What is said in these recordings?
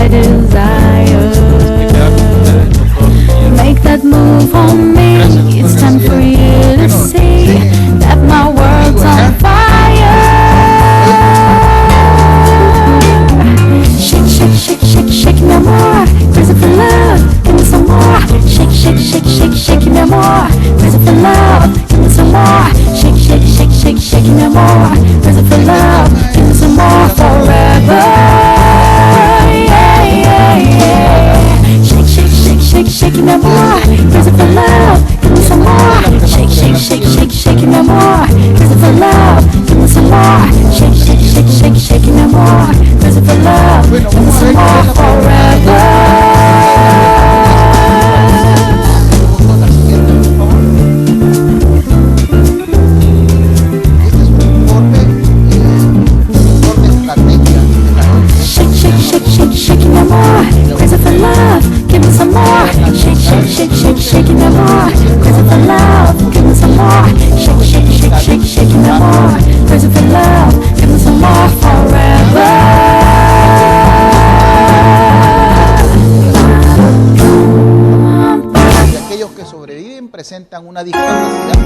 I desire. Make that move on me. It's time for you to see that my world's on fire. Shake, shake, shake, shake, shake me more. Crazy for love, give me some more. Shake, shake, shake, shake, shake me more. Crazy for love, give me some more. Shake, shake, shake, shake, shake me more. Crazy for love, give me some more forever. Yeah, yeah, yeah. Shake, shake, shake, shake, shake me more. Crazy for love, give me some more. Shake, shake, shake, shake, shake me more. Crazy for love, give me some more. Shake, shake, shake, shake, shake me more. Crazy for love, give me some more forever. Shake me more, crazy for love, give me some more. Shake, shake, shake, shake, shake me more, crazy for love, give me some more. Shake, shake, shake, shake, shake me more, crazy for love, give me some more forever. Y aquellos que sobreviven presentan una discapacidad,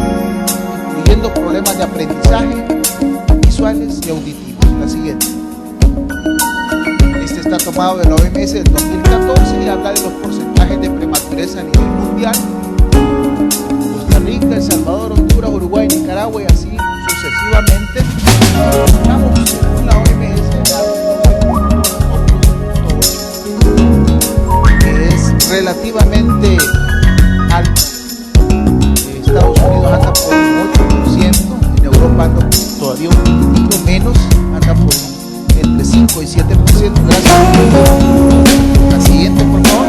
incluyendo problemas de aprendizaje, visuales y auditivos. La siguiente. Este está tomado de la OMS del 2014 y habla de los porcentajes de prematurez a nivel mundial. Costa Rica, El Salvador, Honduras, Uruguay, Nicaragua y así sucesivamente. Estamos según la OMS que es relativamente alto. Estados Unidos anda por un 8%, en Europa anda todavía un poquito menos, anda por entre 5 y 7%. Gracias. La siguiente, por favor.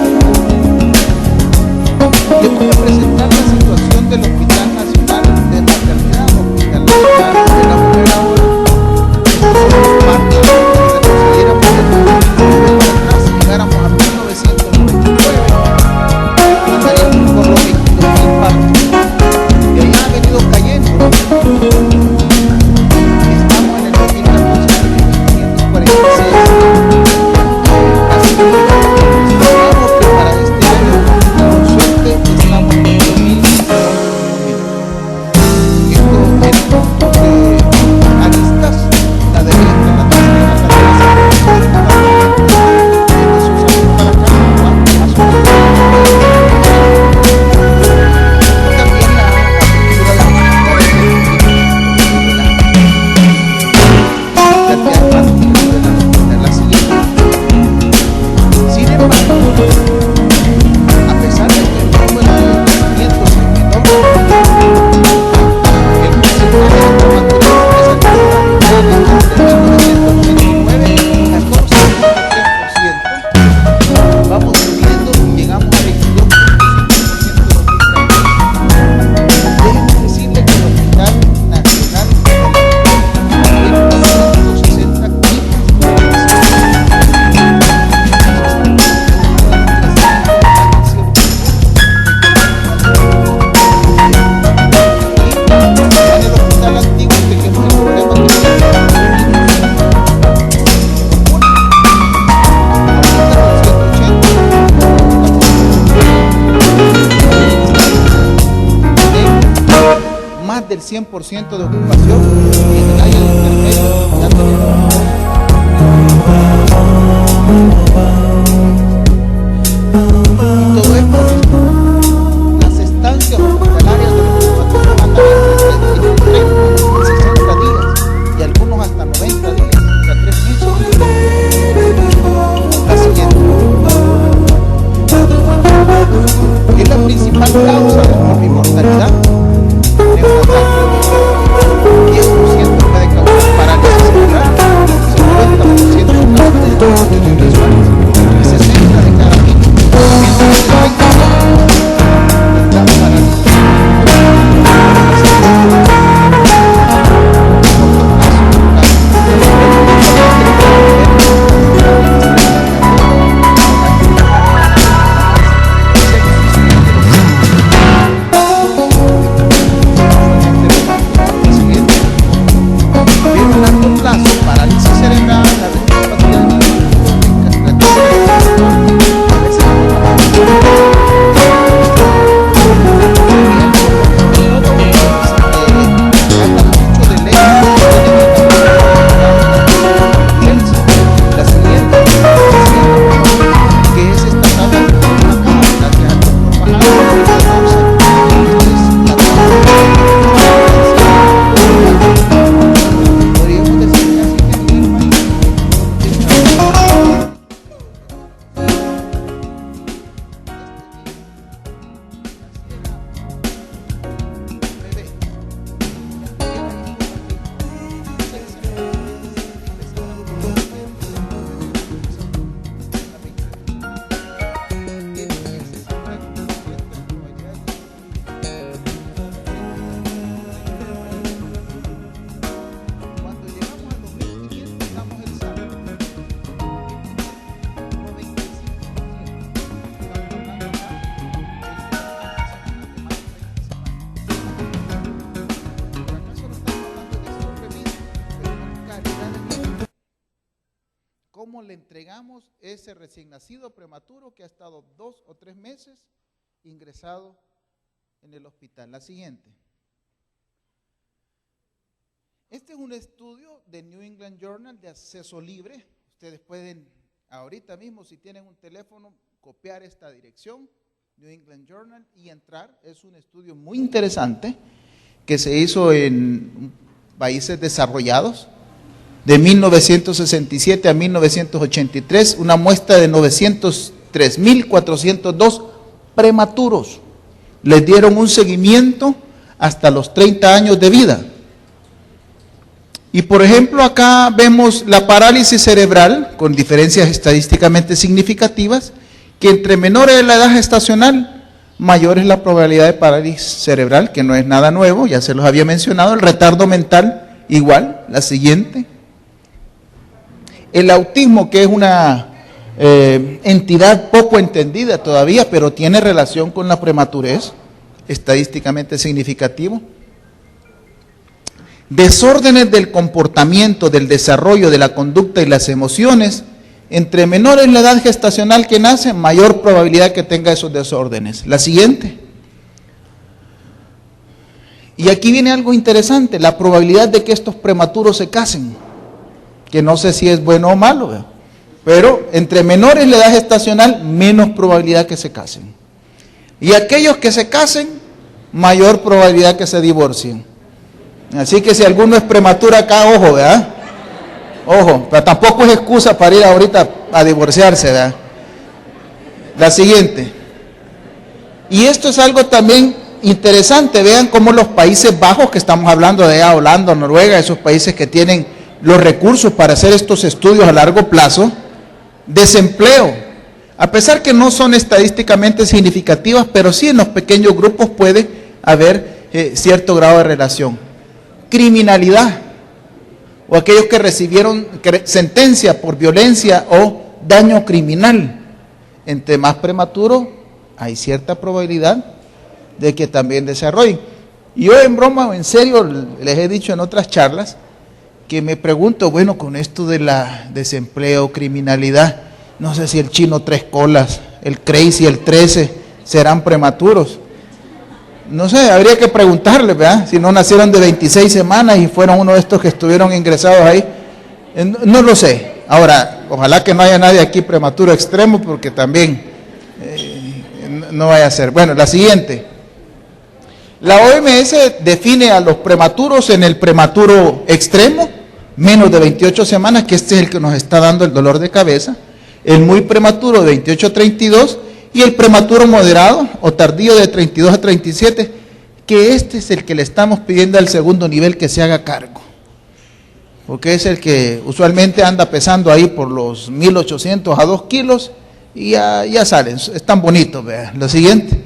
Les voy a presentar la situación del Hospital Nacional de Maternidad, Hospital Nacional de la Mujer ahora. Somos parte de lo que retrocediéramos de atrás y llegáramos a 1999. Andaríamos por los 22.000 partos. Y allá ha venido cayendo. Estamos en el 2014 en 546. Así que esperamos que para este año, con suerte, estamos en 2000. Esto es aristas, la derecha, la tercera, la tercera, para acá, más o menos. También la apertura de la siguiente. Sin embargo, a pesar de que el número de nacimientos disminuyó, el porcentaje de prematuridad desde 1929 14,3%. Vamos subiendo y llegamos a 22,5% de 2030. Déjenme decirle que el Hospital Nacional tiene 460 más del 100% de ocupación y en el área de enfermeros ya tenemos. Y todo esto, las estancias hospitalarias de los pacientes andan entre 30 y 60 días y algunos hasta 90 días, o sea, 3 meses. La siguiente. Es la principal causa de morbimortalidad neonatal. 10% puede causar parálisis cerebral, le entregamos ese recién nacido prematuro que ha estado 2 o 3 meses ingresado en el hospital. La siguiente. Este es un estudio de New England Journal de acceso libre. Ustedes pueden ahorita mismo, si tienen un teléfono, copiar esta dirección, New England Journal, y entrar. Es un estudio muy interesante que se hizo en países desarrollados de 1967 a 1983, una muestra de 903.402 prematuros. Les dieron un seguimiento hasta los 30 años de vida. Y por ejemplo, acá vemos la parálisis cerebral, con diferencias estadísticamente significativas, que entre menor es la edad gestacional, mayor es la probabilidad de parálisis cerebral, que no es nada nuevo, ya se los había mencionado. El retardo mental, igual. La siguiente. El autismo, que es una entidad poco entendida todavía, pero tiene relación con la prematurez, estadísticamente significativo. Desórdenes del comportamiento, del desarrollo, de la conducta y las emociones. Entre menor es la edad gestacional que nace, mayor probabilidad que tenga esos desórdenes. La siguiente. Y aquí viene algo interesante, la probabilidad de que estos prematuros se casen, que no sé si es bueno o malo, ¿verdad? Pero entre menor es la edad gestacional, menos probabilidad que se casen. Y aquellos que se casen, mayor probabilidad que se divorcien. Así que si alguno es prematuro acá, ojo, ¿verdad? Ojo, pero tampoco es excusa para ir ahorita a divorciarse, ¿verdad? La siguiente. Y esto es algo también interesante. Vean cómo los Países Bajos, que estamos hablando de Holanda, Noruega, esos países que tienen los recursos para hacer estos estudios a largo plazo, desempleo, a pesar que no son estadísticamente significativas, pero sí en los pequeños grupos puede haber cierto grado de relación. Criminalidad, o aquellos que recibieron sentencia por violencia o daño criminal, entre más prematuro hay cierta probabilidad de que también desarrollen. Y yo en broma o en serio les he dicho en otras charlas que me pregunto, bueno, con esto de la desempleo, criminalidad, no sé si el chino 3 colas, el Crazy, el 13 serán prematuros. No sé, habría que preguntarle, ¿verdad? Si no nacieron de 26 semanas y fueron uno de estos que estuvieron ingresados ahí. No lo sé. Ahora, ojalá que no haya nadie aquí prematuro extremo, porque también no vaya a ser. Bueno, la siguiente. La OMS define a los prematuros en el prematuro extremo, menos de 28 semanas, que este es el que nos está dando el dolor de cabeza, el muy prematuro de 28 a 32, y el prematuro moderado o tardío de 32 a 37, que este es el que le estamos pidiendo al segundo nivel que se haga cargo, porque es el que usualmente anda pesando ahí por los 1.800 a 2 kilos, y ya salen, están bonitos, vean. Lo siguiente.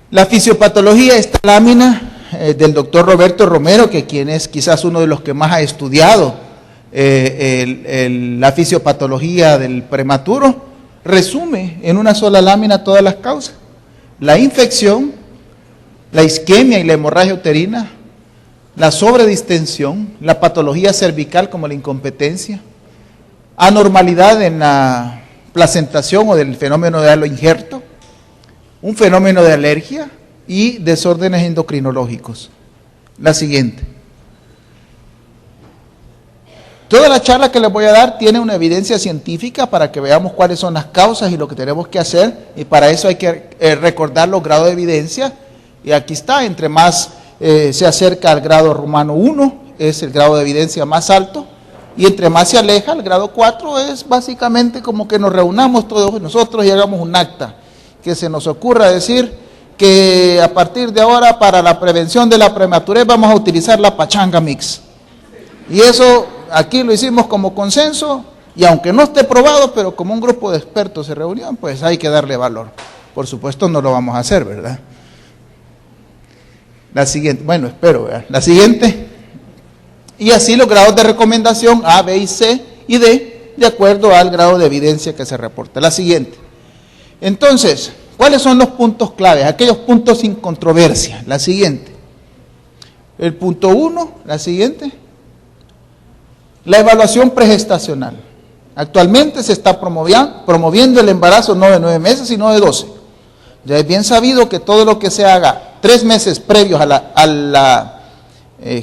La fisiopatología, esta lámina del doctor Roberto Romero, que quien es quizás uno de los que más ha estudiado la fisiopatología del prematuro, resume en una sola lámina todas las causas: la infección, la isquemia y la hemorragia uterina, la sobredistensión, la patología cervical como la incompetencia, anormalidad en la placentación o del fenómeno de halo injerto, un fenómeno de alergia y desórdenes endocrinológicos. La siguiente. Toda la charla que les voy a dar tiene una evidencia científica para que veamos cuáles son las causas y lo que tenemos que hacer, y para eso hay que recordar los grados de evidencia, y aquí está, entre más se acerca al grado romano 1, es el grado de evidencia más alto, y entre más se aleja, el grado 4 es básicamente como que nos reunamos todos nosotros y hagamos un acta, que se nos ocurra decir que a partir de ahora para la prevención de la prematurez vamos a utilizar la pachanga mix, y eso aquí lo hicimos como consenso, y aunque no esté probado, pero como un grupo de expertos se reunió, pues hay que darle valor. Por supuesto no lo vamos a hacer, ¿verdad? La siguiente, bueno, espero, ¿verdad? La siguiente. Y así los grados de recomendación A, B y C y D, de acuerdo al grado de evidencia que se reporta. La siguiente. Entonces, ¿cuáles son los puntos claves? Aquellos puntos sin controversia. La siguiente. El punto 1, la siguiente. La evaluación pregestacional. Actualmente se está promoviendo el embarazo no de 9 meses, sino de 12. Ya es bien sabido que todo lo que se haga 3 meses previos a la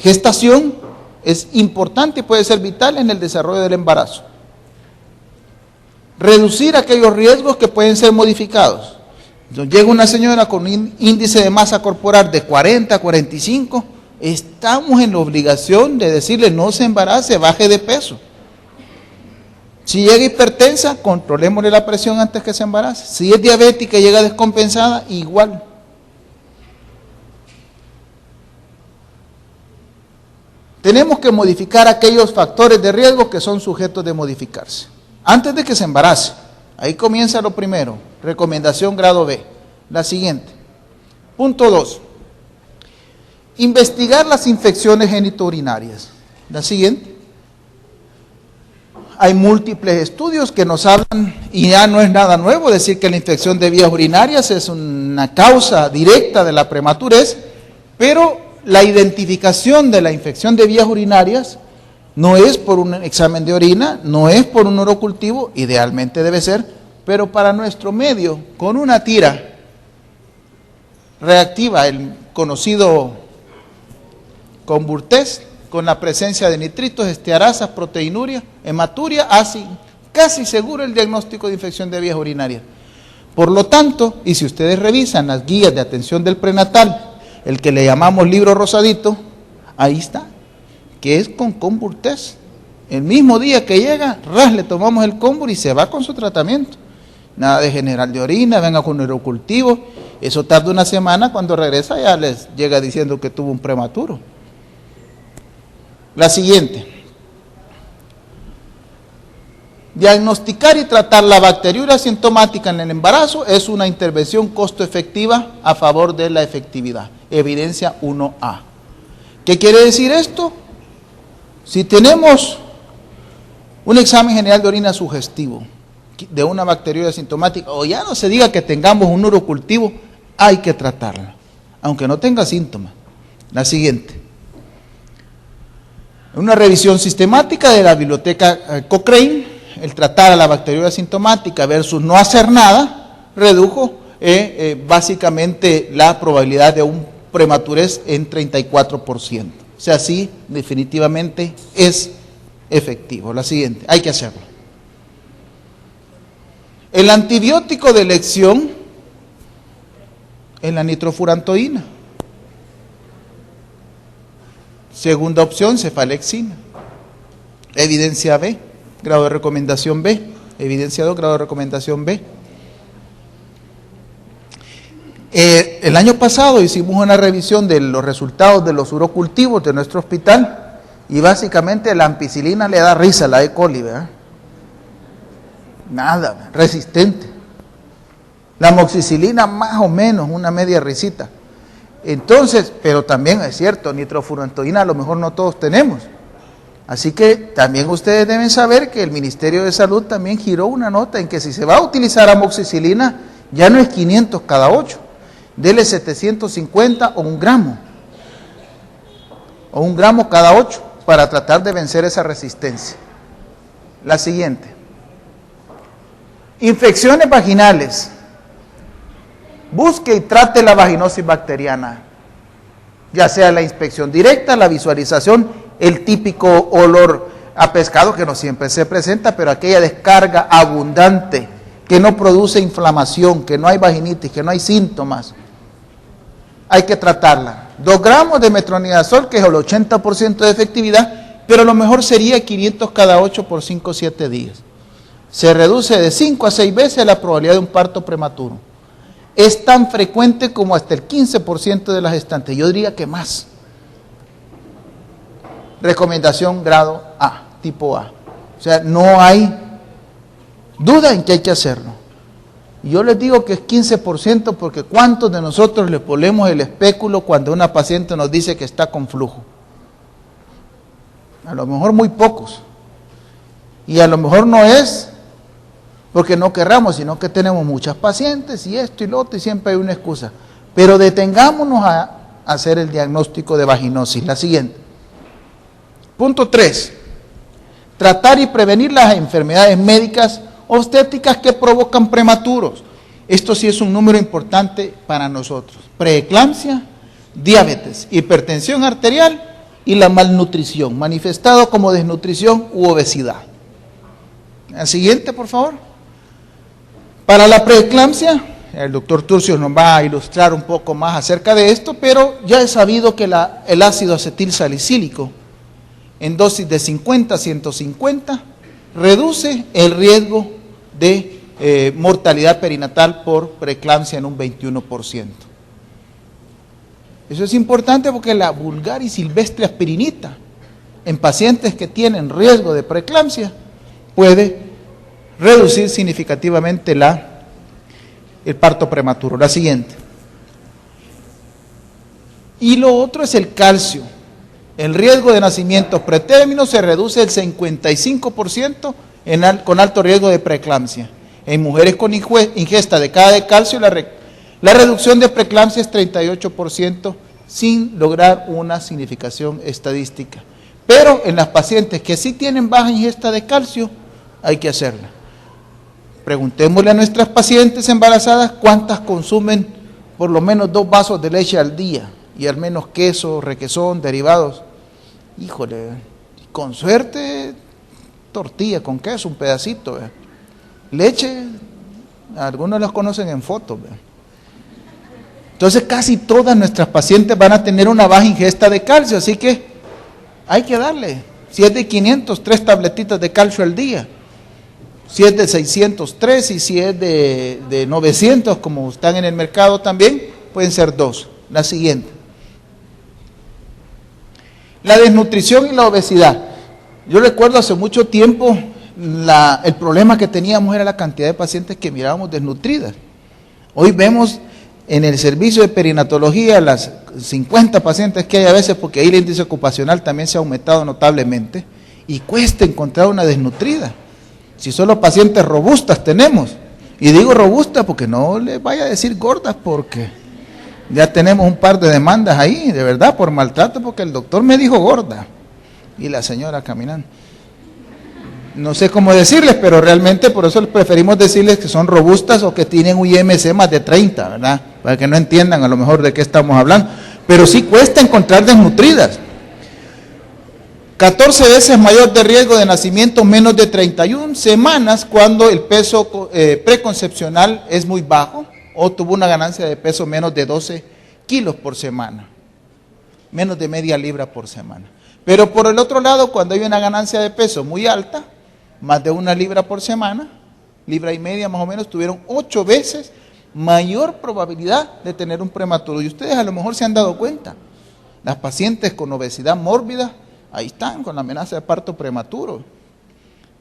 gestación es importante y puede ser vital en el desarrollo del embarazo. Reducir aquellos riesgos que pueden ser modificados. Entonces, llega una señora con un índice de masa corporal de 40 a 45, estamos en la obligación de decirle no se embarace, baje de peso. Si llega hipertensa, controlémosle la presión antes que se embarace. Si es diabética y llega descompensada, igual. Tenemos que modificar aquellos factores de riesgo que son sujetos de modificarse. Antes de que se embarace, ahí comienza lo primero, recomendación grado B. La siguiente. Punto 2. Investigar las infecciones genitourinarias. La siguiente. Hay múltiples estudios que nos hablan, y ya no es nada nuevo decir que la infección de vías urinarias es una causa directa de la prematurez, pero la identificación de la infección de vías urinarias no es por un examen de orina, no es por un urocultivo, idealmente debe ser, pero para nuestro medio, con una tira reactiva, el conocido Conburtest, con la presencia de nitritos, estearasas, proteinuria, hematuria, así casi seguro el diagnóstico de infección de vías urinarias. Por lo tanto, y si ustedes revisan las guías de atención del prenatal, el que le llamamos libro rosadito, ahí está, que es con Conburtest. El mismo día que llega, le tomamos el Conbur y se va con su tratamiento. Nada de general de orina, venga con urocultivo, eso tarda una semana, cuando regresa ya les llega diciendo que tuvo un prematuro. La siguiente. Diagnosticar y tratar la bacteriuria asintomática en el embarazo es una intervención costo efectiva a favor de la efectividad. Evidencia 1A. ¿Qué quiere decir esto? Si tenemos un examen general de orina sugestivo de una bacteriuria asintomática, o ya no se diga que tengamos un urocultivo, hay que tratarla, aunque no tenga síntomas. La siguiente. Una revisión sistemática de la biblioteca Cochrane, el tratar a la bacteriuria asintomática versus no hacer nada, redujo básicamente la probabilidad de un prematurez en 34%. O sea, sí, definitivamente es efectivo. La siguiente, hay que hacerlo. El antibiótico de elección es la nitrofurantoína. Segunda opción, cefalexina. Evidencia B, grado de recomendación B. Evidencia 2, grado de recomendación B. El año pasado hicimos una revisión de los resultados de los urocultivos de nuestro hospital y básicamente la ampicilina le da risa a la E. coli, ¿verdad? Nada, resistente. La amoxicilina más o menos, una media risita. Entonces, pero también es cierto, nitrofurantoína a lo mejor no todos tenemos. Así que también ustedes deben saber que el Ministerio de Salud también giró una nota en que si se va a utilizar amoxicilina, ya no es 500 cada 8, dele 750 o 1 gramo. O 1 gramo cada 8 para tratar de vencer esa resistencia. La siguiente. Infecciones vaginales. Busque y trate la vaginosis bacteriana, ya sea la inspección directa, la visualización, el típico olor a pescado que no siempre se presenta, pero aquella descarga abundante que no produce inflamación, que no hay vaginitis, que no hay síntomas, hay que tratarla. 2 gramos de metronidazol, que es el 80% de efectividad, pero lo mejor sería 500 cada 8 por 5 o 7 días. Se reduce de 5 a 6 veces la probabilidad de un parto prematuro. Es tan frecuente como hasta el 15% de las gestantes, yo diría que más. Recomendación grado A, tipo A. O sea, no hay duda en que hay que hacerlo. Yo les digo que es 15% porque ¿cuántos de nosotros le ponemos el espéculo cuando una paciente nos dice que está con flujo? A lo mejor muy pocos. Y a lo mejor no es porque no querramos, sino que tenemos muchas pacientes y esto y lo otro y siempre hay una excusa. Pero detengámonos a hacer el diagnóstico de vaginosis. La siguiente. Punto 3. tratar y prevenir las enfermedades médicas obstétricas que provocan prematuros. Esto sí es un número importante para nosotros. Preeclampsia, diabetes, hipertensión arterial y la malnutrición, manifestado como desnutrición u obesidad. La siguiente, por favor. Para la preeclampsia, el doctor Turcios nos va a ilustrar un poco más acerca de esto, pero ya es sabido que el ácido acetil salicílico en dosis de 50 a 150 reduce el riesgo de mortalidad perinatal por preeclampsia en un 21%. Eso es importante porque la vulgar y silvestre aspirinita en pacientes que tienen riesgo de preeclampsia puede reducir significativamente el parto prematuro. La siguiente. Y lo otro es el calcio. El riesgo de nacimientos pretérminos se reduce el 55% con alto riesgo de preeclampsia. En mujeres con ingesta adecuada de calcio, la reducción de preeclampsia es 38% sin lograr una significación estadística. Pero en las pacientes que sí tienen baja ingesta de calcio, hay que hacerla. Preguntémosle a nuestras pacientes embarazadas cuántas consumen por lo menos 2 vasos de leche al día y al menos queso, requesón, derivados. Híjole, con suerte, tortilla con queso, un pedacito. Leche, algunos los conocen en fotos. Entonces casi todas nuestras pacientes van a tener una baja ingesta de calcio, así que hay que darle. Si es de 500, 3 tabletitas de calcio al día. Si es de 603 y si es de 900, como están en el mercado también, pueden ser 2. La siguiente. La desnutrición y la obesidad. Yo recuerdo hace mucho tiempo el problema que teníamos era la cantidad de pacientes que mirábamos desnutridas. Hoy vemos en el servicio de perinatología las 50 pacientes que hay a veces, porque ahí el índice ocupacional también se ha aumentado notablemente, y cuesta encontrar una desnutrida. Si solo pacientes robustas tenemos, y digo robustas porque no les vaya a decir gordas, porque ya tenemos un par de demandas ahí, de verdad, por maltrato, porque el doctor me dijo gorda, y la señora caminando. No sé cómo decirles, pero realmente por eso preferimos decirles que son robustas o que tienen un IMC más de 30, ¿verdad? Para que no entiendan a lo mejor de qué estamos hablando. Pero sí cuesta encontrar desnutridas. 14 veces mayor de riesgo de nacimiento menos de 31 semanas cuando el peso preconcepcional es muy bajo o tuvo una ganancia de peso menos de 12 kilos por semana, menos de media libra por semana. Pero por el otro lado, cuando hay una ganancia de peso muy alta, más de 1 libra por semana, libra y media más o menos, tuvieron 8 veces mayor probabilidad de tener un prematuro. Y ustedes a lo mejor se han dado cuenta, las pacientes con obesidad mórbida, ahí están con la amenaza de parto prematuro,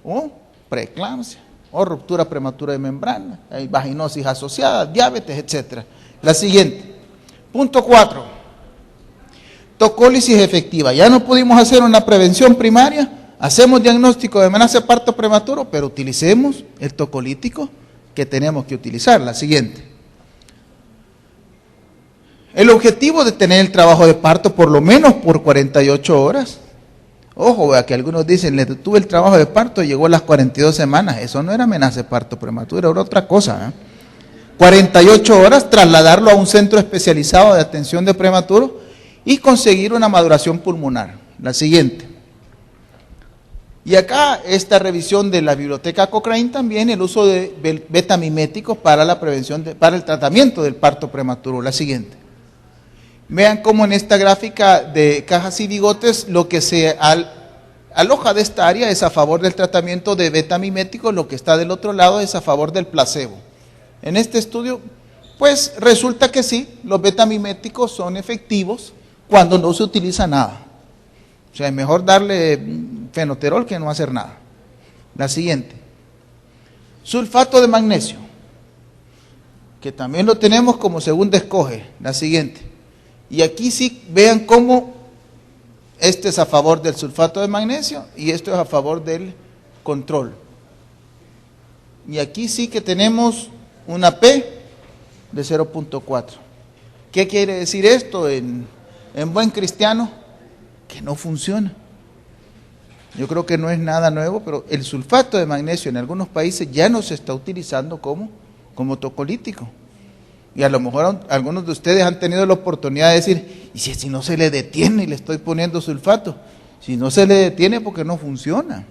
o preeclampsia, o ruptura prematura de membrana, hay vaginosis asociada, diabetes, etc. La siguiente, punto 4, tocólisis efectiva. Ya no pudimos hacer una prevención primaria, hacemos diagnóstico de amenaza de parto prematuro, pero utilicemos el tocolítico que tenemos que utilizar. La siguiente. El objetivo de tener el trabajo de parto por lo menos por 48 horas. Ojo, vea que algunos dicen, le tuve el trabajo de parto y llegó a las 42 semanas. Eso no era amenaza de parto prematuro, era otra cosa. 48 horas, trasladarlo a un centro especializado de atención de prematuro y conseguir una maduración pulmonar. La siguiente. Y acá esta revisión de la biblioteca Cochrane también, el uso de betamiméticos para la prevención, para el tratamiento del parto prematuro. La siguiente. Vean cómo en esta gráfica de cajas y bigotes lo que se aloja de esta área es a favor del tratamiento de betamiméticos, lo que está del otro lado es a favor del placebo. En este estudio, pues resulta que sí, los betamiméticos son efectivos cuando no se utiliza nada. O sea, es mejor darle fenoterol que no hacer nada. La siguiente. Sulfato de magnesio, que también lo tenemos como segunda escoge. La siguiente. Y aquí sí vean cómo este es a favor del sulfato de magnesio y esto es a favor del control. Y aquí sí que tenemos una P de 0.4. ¿Qué quiere decir esto en buen cristiano? Que no funciona. Yo creo que no es nada nuevo, pero el sulfato de magnesio en algunos países ya no se está utilizando como tocolítico. Y a lo mejor algunos de ustedes han tenido la oportunidad de decir, ¿y si no se le detiene y le estoy poniendo sulfato? Si no se le detiene porque no funciona.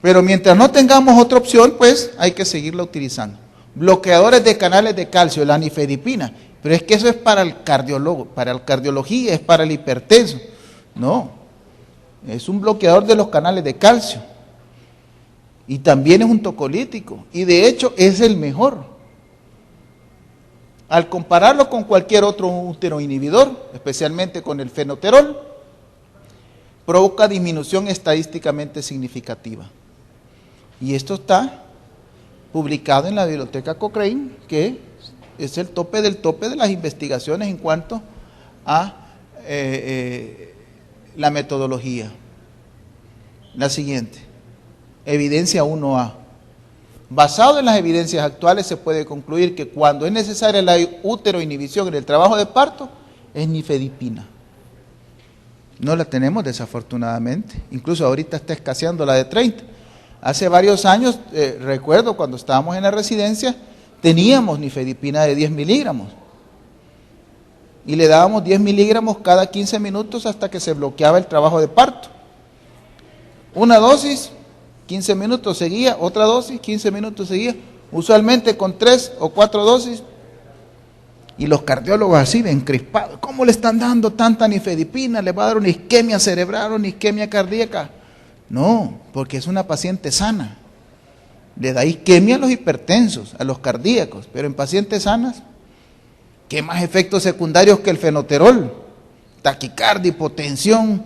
Pero mientras no tengamos otra opción, pues hay que seguirla utilizando. Bloqueadores de canales de calcio, la nifedipina. Pero es que eso es para el cardiólogo, para la cardiología, es para el hipertenso. No, es un bloqueador de los canales de calcio. Y también es un tocolítico. Y de hecho es el mejor. Al compararlo con cualquier otro útero inhibidor, especialmente con el fenoterol, provoca disminución estadísticamente significativa. Y esto está publicado en la biblioteca Cochrane, que es el tope de las investigaciones en cuanto a la metodología. La siguiente, evidencia 1A. Basado en las evidencias actuales se puede concluir que cuando es necesaria la uteroinhibición en el trabajo de parto, es nifedipina. No la tenemos desafortunadamente, incluso ahorita está escaseando la de 30. Hace varios años, recuerdo cuando estábamos en la residencia, teníamos nifedipina de 10 miligramos. Y le dábamos 10 miligramos cada 15 minutos hasta que se bloqueaba el trabajo de parto. Una dosis, 15 minutos seguía, otra dosis, 15 minutos seguía, usualmente con 3 o 4 dosis. Y los cardiólogos así de encrispados, ¿cómo le están dando tanta nifedipina? ¿Le va a dar una isquemia cerebral o una isquemia cardíaca? No, porque es una paciente sana. Le da isquemia a los hipertensos, a los cardíacos, pero en pacientes sanas, ¿qué más efectos secundarios que el fenoterol? Taquicardia, hipotensión.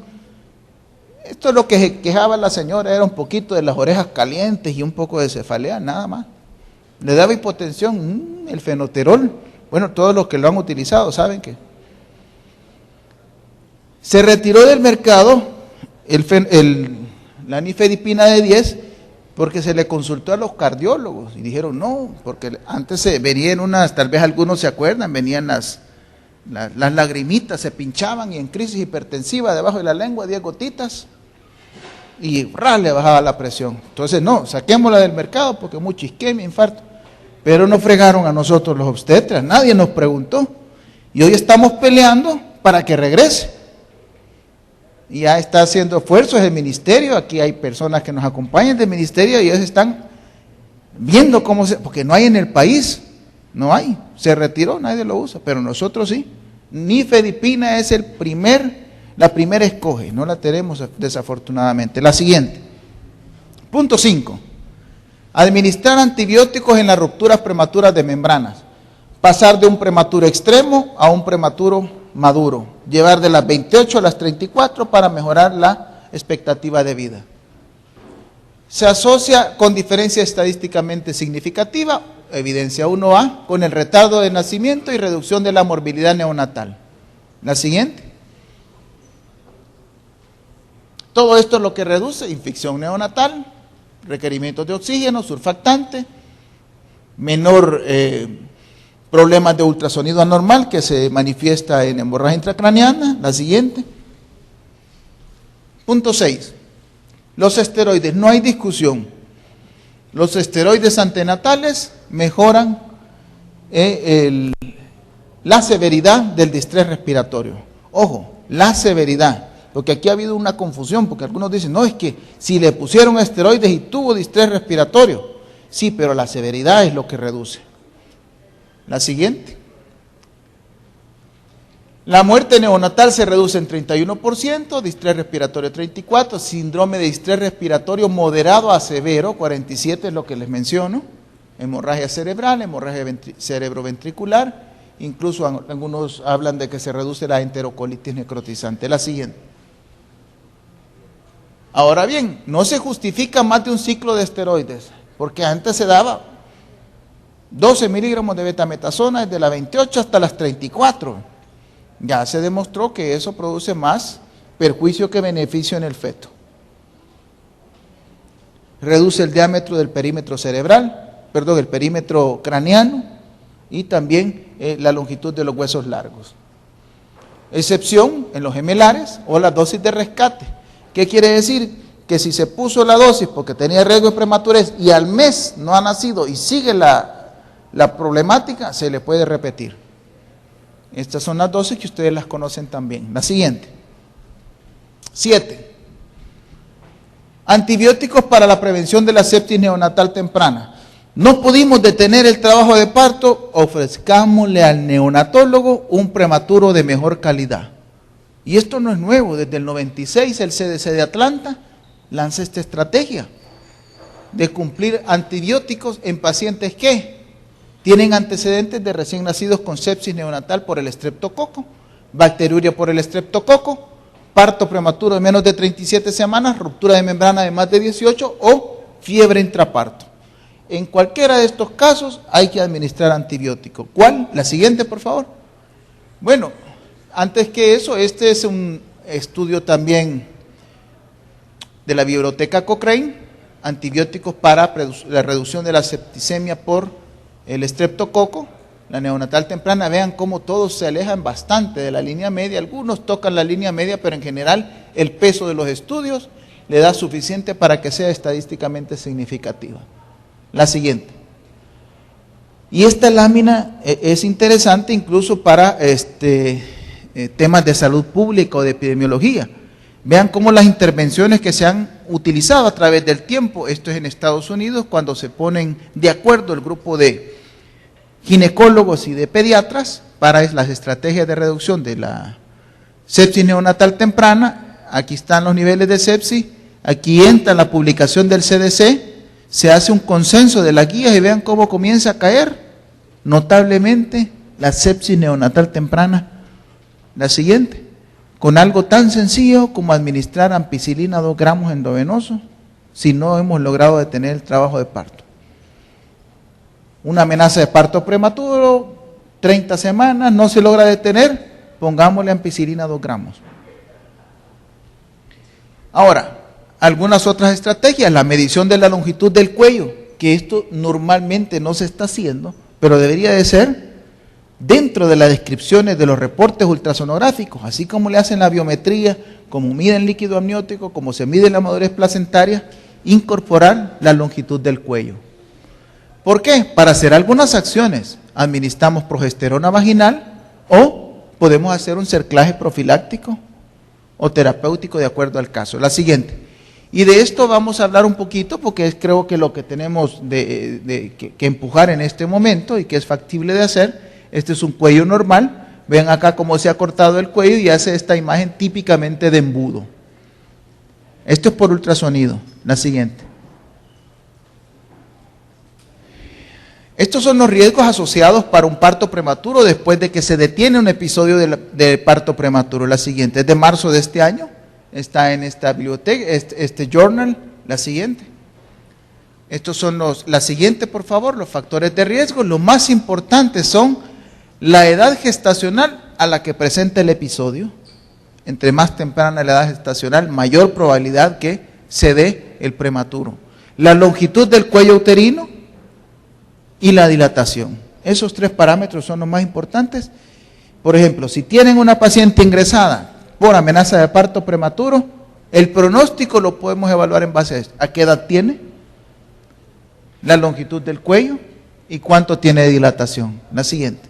Esto es lo que se quejaba la señora, era un poquito de las orejas calientes y un poco de cefalea, nada más. Le daba hipotensión, el fenoterol. Bueno, todos los que lo han utilizado saben que se retiró del mercado la nifedipina de 10 porque se le consultó a los cardiólogos y dijeron no, porque antes venían unas, tal vez algunos se acuerdan, venían las lagrimitas, se pinchaban y en crisis hipertensiva debajo de la lengua 10 gotitas y le bajaba la presión. Entonces no, saquémosla del mercado porque mucha isquemia, infarto. Pero no fregaron a nosotros los obstetras, nadie nos preguntó. Y hoy estamos peleando para que regrese. Y ya está haciendo esfuerzos el ministerio, aquí hay personas que nos acompañan del ministerio y ellos están viendo cómo porque no hay en el país, no hay, se retiró, nadie lo usa, pero nosotros sí. Nifedipina es la primera escoge, no la tenemos desafortunadamente. La siguiente, punto 5. Administrar antibióticos en las rupturas prematuras de membranas. Pasar de un prematuro extremo a un prematuro maduro. Llevar de las 28 a las 34 para mejorar la expectativa de vida. Se asocia con diferencia estadísticamente significativa, evidencia 1A, con el retardo de nacimiento y reducción de la morbilidad neonatal. La siguiente. Todo esto es lo que reduce infección neonatal, requerimientos de oxígeno, surfactante, menor problemas de ultrasonido anormal que se manifiesta en hemorragia intracraneana. La siguiente. Punto 6. Los esteroides, no hay discusión. Los esteroides antenatales mejoran la severidad del distrés respiratorio. Ojo, la severidad. Porque aquí ha habido una confusión, porque algunos dicen, no, es que si le pusieron esteroides y tuvo distrés respiratorio. Sí, pero la severidad es lo que reduce. La siguiente. La muerte neonatal se reduce en 31%, distrés respiratorio 34%, síndrome de distrés respiratorio moderado a severo, 47% es lo que les menciono, hemorragia cerebral, hemorragia cerebroventricular, incluso algunos hablan de que se reduce la enterocolitis necrotizante. La siguiente. Ahora bien, no se justifica más de un ciclo de esteroides, porque antes se daba 12 miligramos de betametasona desde las 28 hasta las 34. Ya se demostró que eso produce más perjuicio que beneficio en el feto. Reduce el diámetro del perímetro cerebral, el perímetro craneano y también la longitud de los huesos largos. Excepción en los gemelares o la dosis de rescate. ¿Qué quiere decir? Que si se puso la dosis porque tenía riesgo de prematurez y al mes no ha nacido y sigue la problemática, se le puede repetir. Estas son las dosis que ustedes las conocen también. La siguiente. 7. Antibióticos para la prevención de la sepsis neonatal temprana. No pudimos detener el trabajo de parto, ofrezcámosle al neonatólogo un prematuro de mejor calidad. Y esto no es nuevo, desde el 96 el CDC de Atlanta lanza esta estrategia de cumplir antibióticos en pacientes que tienen antecedentes de recién nacidos con sepsis neonatal por el estreptococo, bacteriuria por el estreptococo, parto prematuro de menos de 37 semanas, ruptura de membrana de más de 18 o fiebre intraparto. En cualquiera de estos casos hay que administrar antibiótico. ¿Cuál? La siguiente, por favor. Bueno, antes que eso, este es un estudio también de la biblioteca Cochrane, antibióticos para la reducción de la septicemia por el estreptococo, la neonatal temprana. Vean cómo todos se alejan bastante de la línea media, algunos tocan la línea media, pero en general el peso de los estudios le da suficiente para que sea estadísticamente significativa. La siguiente. Y esta lámina es interesante incluso para temas de salud pública o de epidemiología. Vean cómo las intervenciones que se han utilizado a través del tiempo, esto es en Estados Unidos, cuando se ponen de acuerdo el grupo de ginecólogos y de pediatras para las estrategias de reducción de la sepsis neonatal temprana. Aquí están los niveles de sepsis, aquí entra la publicación del CDC, se hace un consenso de las guías y vean cómo comienza a caer notablemente la sepsis neonatal temprana. La siguiente, con algo tan sencillo como administrar ampicilina 2 gramos endovenoso si no hemos logrado detener el trabajo de parto. Una amenaza de parto prematuro, 30 semanas, no se logra detener, pongámosle ampicilina 2 gramos. Ahora, algunas otras estrategias, la medición de la longitud del cuello, que esto normalmente no se está haciendo, pero debería de ser dentro de las descripciones de los reportes ultrasonográficos, así como le hacen la biometría, como miden líquido amniótico, como se mide la madurez placentaria, incorporar la longitud del cuello. ¿Por qué? Para hacer algunas acciones, administramos progesterona vaginal o podemos hacer un cerclaje profiláctico o terapéutico de acuerdo al caso. La siguiente. Y de esto vamos a hablar un poquito porque es creo que lo que tenemos que empujar en este momento y que es factible de hacer. Este es un cuello normal, ven acá cómo se ha cortado el cuello y hace esta imagen típicamente de embudo. Esto es por ultrasonido. La siguiente. Estos son los riesgos asociados para un parto prematuro después de que se detiene un episodio de parto prematuro. La siguiente es de marzo de este año. Está en esta biblioteca, este journal. La siguiente. Estos son la siguiente, por favor, los factores de riesgo. Los más importantes son la edad gestacional a la que presenta el episodio. Entre más temprana la edad gestacional, mayor probabilidad que se dé el prematuro. La longitud del cuello uterino y la dilatación. Esos 3 parámetros son los más importantes. Por ejemplo, si tienen una paciente ingresada por amenaza de parto prematuro, el pronóstico lo podemos evaluar en base a esto. ¿A qué edad tiene? La longitud del cuello y cuánto tiene de dilatación. La siguiente.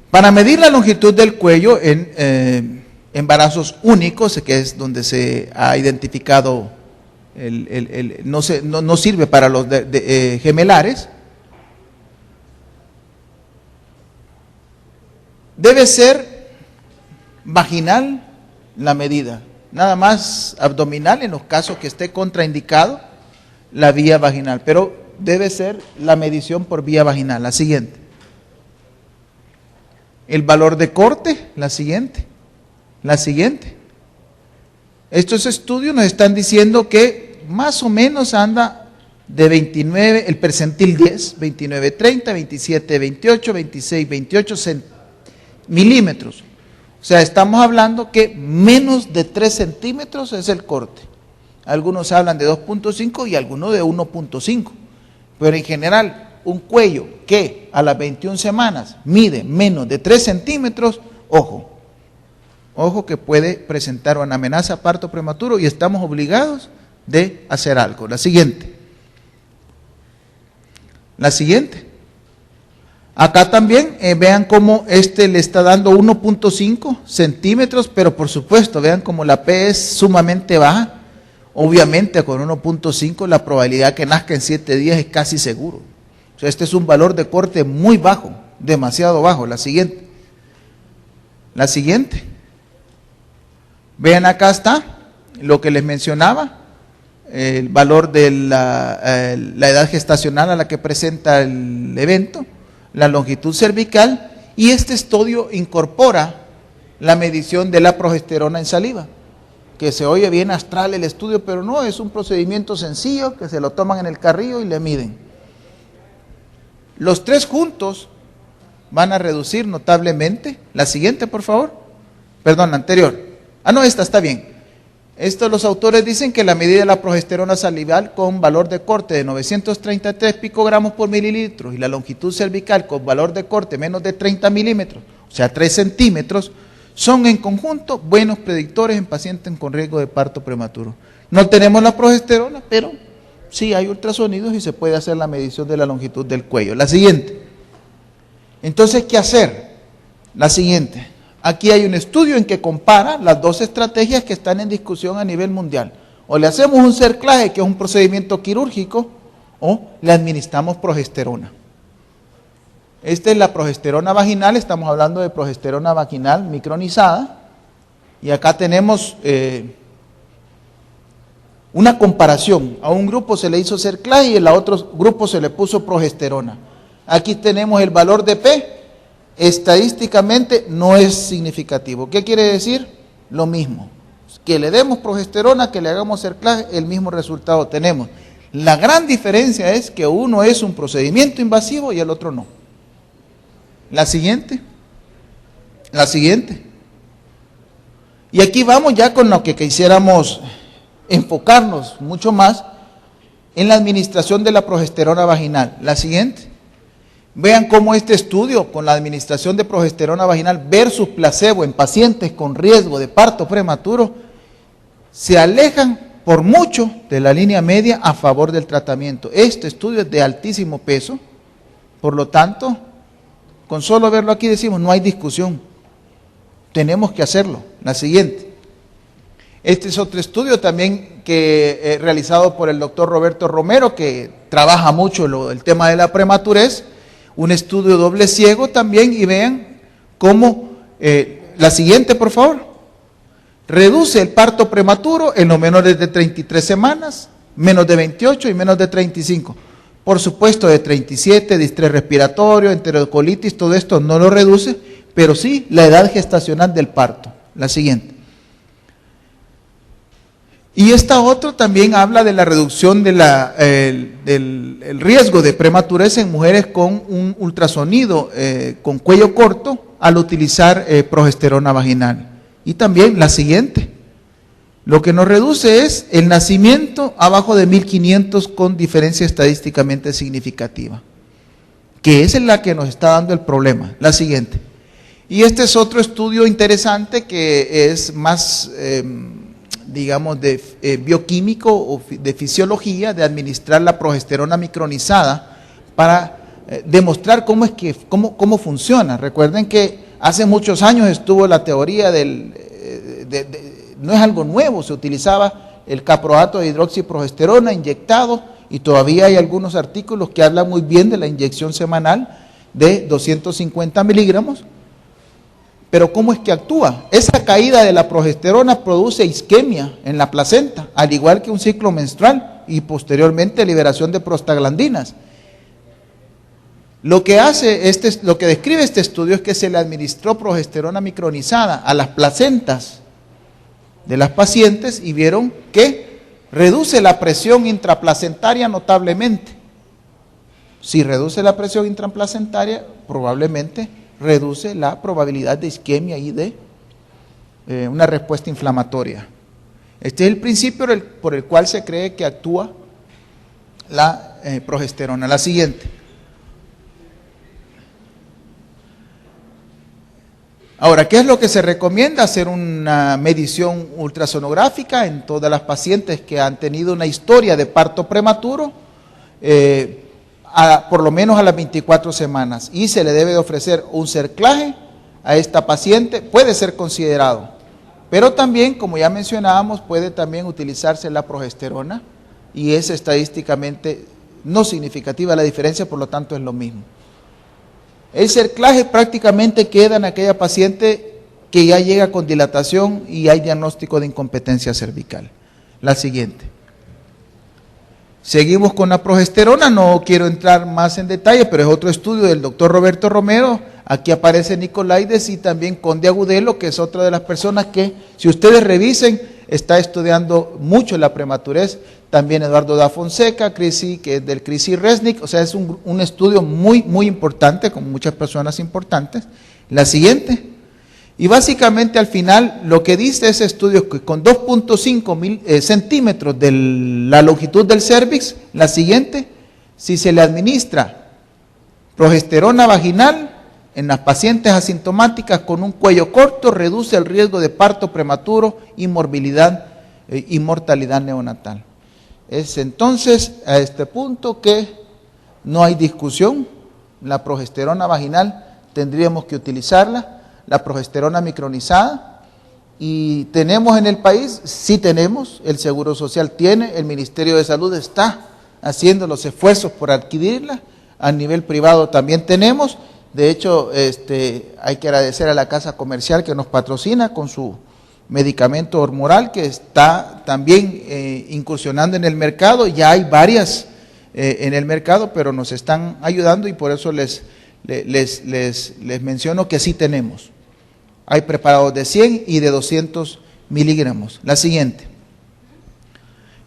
Para medir la longitud del cuello en embarazos únicos, que es donde se ha identificado, no sirve para los gemelares, debe ser vaginal la medida, nada más abdominal en los casos que esté contraindicado la vía vaginal, pero debe ser la medición por vía vaginal. La siguiente. El valor de corte, la siguiente. La siguiente. Estos estudios nos están diciendo que más o menos anda de 29, el percentil 10, 29-30, 27-28, 26-28 milímetros. O sea, estamos hablando que menos de 3 centímetros es el corte. Algunos hablan de 2.5 y algunos de 1.5. Pero en general, un cuello que a las 21 semanas mide menos de 3 centímetros, ojo, Ojo que puede presentar una amenaza a parto prematuro y estamos obligados de hacer algo. La siguiente. La siguiente. Acá también vean cómo le está dando 1.5 centímetros, pero por supuesto, vean cómo la P es sumamente baja. Obviamente con 1.5 la probabilidad que nazca en 7 días es casi seguro. O sea, este es un valor de corte muy bajo, demasiado bajo. La siguiente. La siguiente. Vean, acá está lo que les mencionaba, el valor de la edad gestacional a la que presenta el evento, la longitud cervical, y este estudio incorpora la medición de la progesterona en saliva, que se oye bien astral el estudio, pero no, es un procedimiento sencillo que se lo toman en el carrillo y le miden. Los tres juntos van a reducir notablemente. La siguiente, por favor. Perdón, la anterior. No, esta está bien. Los autores dicen que la medida de la progesterona salival con valor de corte de 933 picogramos por mililitro y la longitud cervical con valor de corte menos de 30 milímetros, o sea 3 centímetros, son en conjunto buenos predictores en pacientes con riesgo de parto prematuro. No tenemos la progesterona, pero sí hay ultrasonidos y se puede hacer la medición de la longitud del cuello. La siguiente. Entonces, ¿qué hacer? La siguiente. Aquí hay un estudio en que compara las dos estrategias que están en discusión a nivel mundial. O le hacemos un cerclaje, que es un procedimiento quirúrgico, o le administramos progesterona. Esta es la progesterona vaginal, estamos hablando de progesterona vaginal micronizada, y acá tenemos una comparación. A un grupo se le hizo cerclaje y a otro grupo se le puso progesterona. Aquí tenemos el valor de P. Estadísticamente no es significativo. ¿Qué quiere decir? Lo mismo. Que le demos progesterona, que le hagamos cerclaje, el mismo resultado tenemos. La gran diferencia es que uno es un procedimiento invasivo y el otro no. La siguiente. La siguiente. Y aquí vamos ya con lo que quisiéramos enfocarnos mucho más en la administración de la progesterona vaginal. La siguiente. Vean cómo este estudio con la administración de progesterona vaginal versus placebo en pacientes con riesgo de parto prematuro se alejan por mucho de la línea media a favor del tratamiento. Este estudio es de altísimo peso, por lo tanto, con solo verlo aquí decimos, no hay discusión, tenemos que hacerlo. La siguiente. Este es otro estudio también que realizado por el doctor Roberto Romero, que trabaja mucho el tema de la prematurez. Un estudio doble ciego también, y vean cómo, la siguiente por favor, reduce el parto prematuro en los menores de 33 semanas, menos de 28 y menos de 35. Por supuesto de 37, distrés respiratorio, enterocolitis, todo esto no lo reduce, pero sí la edad gestacional del parto. La siguiente. Y esta otra también habla de la reducción de del riesgo de prematurez en mujeres con un ultrasonido con cuello corto al utilizar progesterona vaginal. Y también la siguiente, lo que nos reduce es el nacimiento abajo de 1500 con diferencia estadísticamente significativa, que esa es la que nos está dando el problema. La siguiente. Y este es otro estudio interesante que es más digamos, de bioquímico o de fisiología, de administrar la progesterona micronizada para demostrar cómo funciona. Recuerden que hace muchos años estuvo la teoría no es algo nuevo, se utilizaba el caproato de hidroxiprogesterona inyectado, y todavía hay algunos artículos que hablan muy bien de la inyección semanal de 250 miligramos. Pero ¿cómo es que actúa? Esa caída de la progesterona produce isquemia en la placenta, al igual que un ciclo menstrual, y posteriormente liberación de prostaglandinas. Lo que describe este estudio es que se le administró progesterona micronizada a las placentas de las pacientes y vieron que reduce la presión intraplacentaria notablemente. Si reduce la presión intraplacentaria, probablemente reduce la probabilidad de isquemia y de una respuesta inflamatoria. Este es el principio por el cual se cree que actúa la progesterona. La siguiente. Ahora, ¿qué es lo que se recomienda? Hacer una medición ultrasonográfica en todas las pacientes que han tenido una historia de parto prematuro, por lo menos a las 24 semanas, y se le debe de ofrecer un cerclaje a esta paciente, puede ser considerado, pero también, como ya mencionábamos, puede también utilizarse la progesterona, y es estadísticamente no significativa la diferencia, por lo tanto es lo mismo. El cerclaje prácticamente queda en aquella paciente que ya llega con dilatación y hay diagnóstico de incompetencia cervical. La siguiente. Seguimos con la progesterona, no quiero entrar más en detalle, pero es otro estudio del doctor Roberto Romero. Aquí aparece Nicolaides y también Conde Agudelo, que es otra de las personas que, si ustedes revisen, está estudiando mucho la prematurez. También Eduardo da Fonseca, que es del Crisi Resnick, o sea, es un estudio muy importante, con muchas personas importantes. La siguiente. Y básicamente al final lo que dice ese estudio es que con 2.5 centímetros de la longitud del cervix, la siguiente, si se le administra progesterona vaginal en las pacientes asintomáticas con un cuello corto, reduce el riesgo de parto prematuro y morbilidad y mortalidad neonatal. Es entonces a este punto que no hay discusión, la progesterona vaginal tendríamos que utilizarla, la progesterona micronizada, y tenemos en el país, sí tenemos, el Seguro Social tiene, el Ministerio de Salud está haciendo los esfuerzos por adquirirla, a nivel privado también tenemos. De hecho, hay que agradecer a la Casa Comercial que nos patrocina con su medicamento hormonal, que está también incursionando en el mercado. Ya hay varias en el mercado, pero nos están ayudando y por eso les menciono que sí tenemos. Hay preparados de 100 y de 200 miligramos. La siguiente.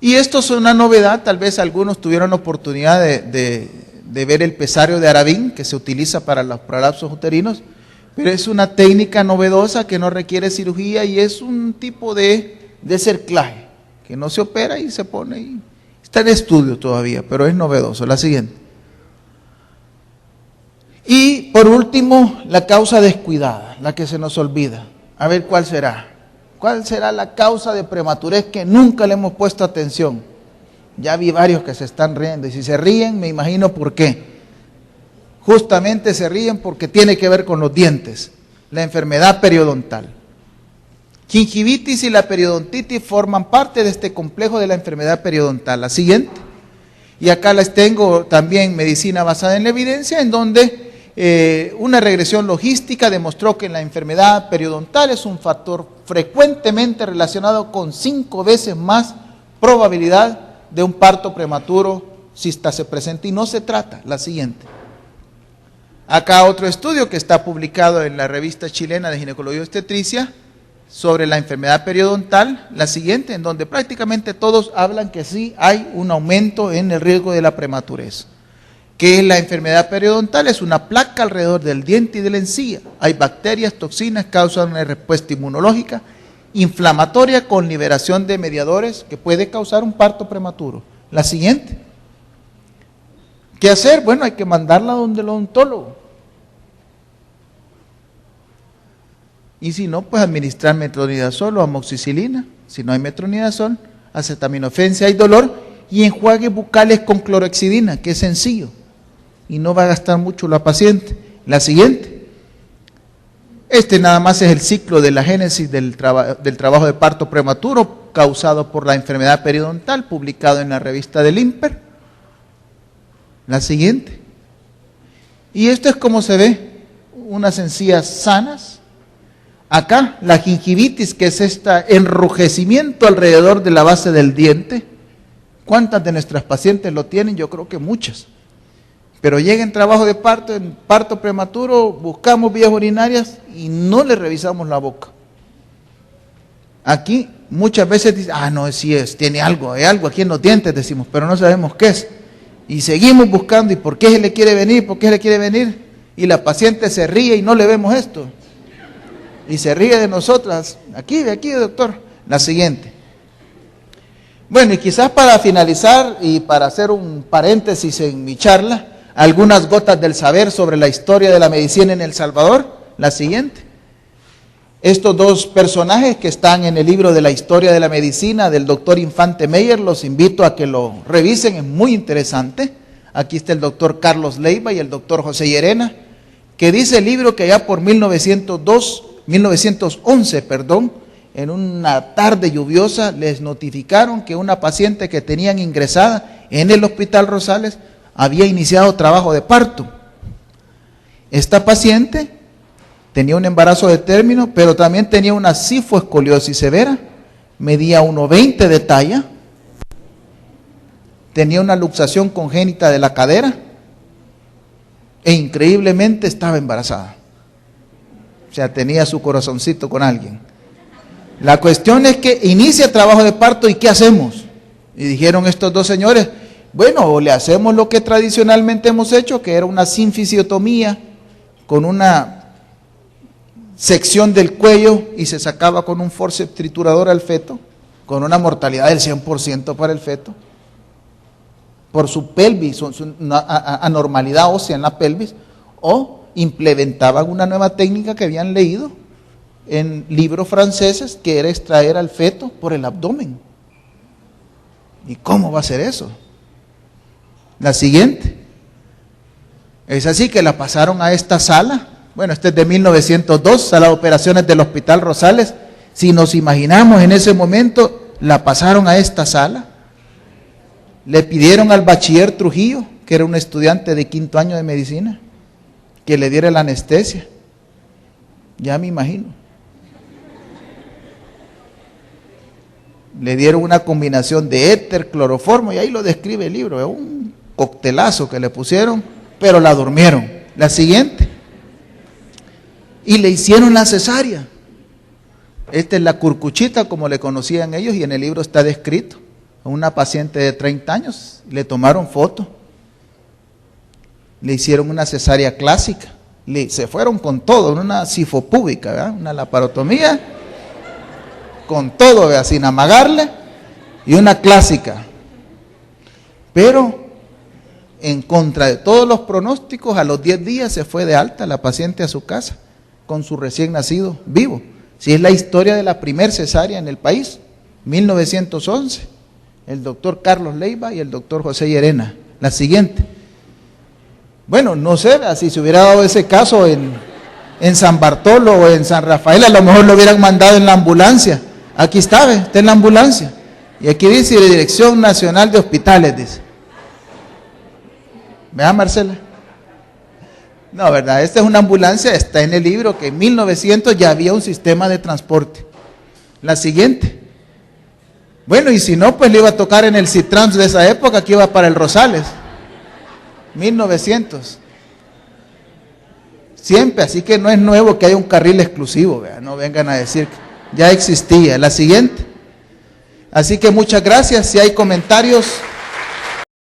Y esto es una novedad, tal vez algunos tuvieron la oportunidad de ver el pesario de Arabin, que se utiliza para los prolapsos uterinos, pero es una técnica novedosa que no requiere cirugía y es un tipo de cerclaje, que no se opera y se pone, y está en estudio todavía, pero es novedoso. La siguiente. Y por último, la causa descuidada, la que se nos olvida. A ver cuál será. ¿Cuál será la causa de prematurez que nunca le hemos puesto atención? Ya vi varios que se están riendo, y si se ríen, me imagino por qué. Justamente se ríen porque tiene que ver con los dientes, la enfermedad periodontal. Gingivitis y la periodontitis forman parte de este complejo de la enfermedad periodontal. La siguiente. Y acá les tengo también medicina basada en la evidencia, en donde una regresión logística demostró que la enfermedad periodontal es un factor frecuentemente relacionado con 5 veces más probabilidad de un parto prematuro si esta se presenta y no se trata. La siguiente. Acá otro estudio que está publicado en la revista chilena de ginecología y obstetricia sobre la enfermedad periodontal, la siguiente, en donde prácticamente todos hablan que sí hay un aumento en el riesgo de la prematurez. ¿Qué es la enfermedad periodontal? Es una placa alrededor del diente y de la encía. Hay bacterias, toxinas, causan una respuesta inmunológica inflamatoria con liberación de mediadores que puede causar un parto prematuro. La siguiente. ¿Qué hacer? Bueno, hay que mandarla donde el odontólogo. Y si no, pues administrar metronidazol o amoxicilina. Si no hay metronidazol, acetaminofén si hay dolor, y enjuagues bucales con clorhexidina, que es sencillo y no va a gastar mucho la paciente. La siguiente. Nada más es el ciclo de la génesis del trabajo de parto prematuro causado por la enfermedad periodontal, publicado en la revista del INPER. La siguiente. Y esto es como se ve, unas encías sanas. Acá, la gingivitis, que es este enrojecimiento alrededor de la base del diente. ¿Cuántas de nuestras pacientes lo tienen? Yo creo que muchas. Pero llega en trabajo de parto, en parto prematuro, buscamos vías urinarias y no le revisamos la boca. Aquí muchas veces dicen, no, sí es, tiene algo, hay algo aquí en los dientes, decimos, pero no sabemos qué es. Y seguimos buscando, ¿y por qué se le quiere venir? ¿Por qué se le quiere venir? Y la paciente se ríe y no le vemos esto. Y se ríe de nosotras. Aquí, doctor. La siguiente. Bueno, y quizás para finalizar y para hacer un paréntesis en mi charla, algunas gotas del saber sobre la historia de la medicina en El Salvador. La siguiente. Estos dos personajes que están en el libro de la historia de la medicina del doctor Infante Meyer, los invito a que lo revisen, es muy interesante. Aquí está el doctor Carlos Leiva y el doctor José Llerena, que dice el libro que ya por 1911, en una tarde lluviosa les notificaron que una paciente que tenían ingresada en el Hospital Rosales había iniciado trabajo de parto. Esta paciente tenía un embarazo de término, pero también tenía una cifoescoliosis severa, medía 1,20 de talla, tenía una luxación congénita de la cadera e increíblemente estaba embarazada. O sea, tenía su corazoncito con alguien. La cuestión es que inicia trabajo de parto y ¿qué hacemos? Y dijeron estos dos señores, bueno, o le hacemos lo que tradicionalmente hemos hecho, que era una sinfisiotomía con una sección del cuello y se sacaba con un forceps triturador al feto, con una mortalidad del 100% para el feto, por su pelvis, una anormalidad ósea en la pelvis, o implementaban una nueva técnica que habían leído en libros franceses, que era extraer al feto por el abdomen. ¿Y cómo va a ser eso? La siguiente. Es así que la pasaron a esta sala. Bueno, este es de 1902, sala de operaciones del Hospital Rosales. Si nos imaginamos en ese momento, la pasaron a esta sala. Le pidieron al bachiller Trujillo, que era un estudiante de 5º año de medicina, que le diera la anestesia. Ya me imagino. Le dieron una combinación de éter, cloroformo, y ahí lo describe el libro, es un coctelazo que le pusieron, pero la durmieron. La siguiente. Y le hicieron la cesárea. Esta es la curcuchita, como le conocían ellos, y en el libro está descrito. A una paciente de 30 años, le tomaron foto. Le hicieron una cesárea clásica. Se fueron con todo, una sifopúbica, ¿verdad? Una laparotomía, con todo, ¿verdad? Sin amagarle, y una clásica. Pero, en contra de todos los pronósticos, a los 10 días se fue de alta la paciente a su casa, con su recién nacido vivo. Si es la historia de la primer cesárea en el país, 1911, el doctor Carlos Leiva y el doctor José Llerena. La siguiente. Bueno, no sé, si se hubiera dado ese caso en San Bartolo o en San Rafael, a lo mejor lo hubieran mandado en la ambulancia. Aquí está en la ambulancia. Y aquí dice la Dirección Nacional de Hospitales, dice. ¿Vea, Marcela? No, ¿verdad? Esta es una ambulancia, está en el libro que en 1900 ya había un sistema de transporte. La siguiente. Bueno, y si no, pues le iba a tocar en el Citrans de esa época, que iba para el Rosales. 1900. Siempre, así que no es nuevo que haya un carril exclusivo, ¿verdad? No vengan a decir que ya existía. La siguiente. Así que muchas gracias. Si hay comentarios.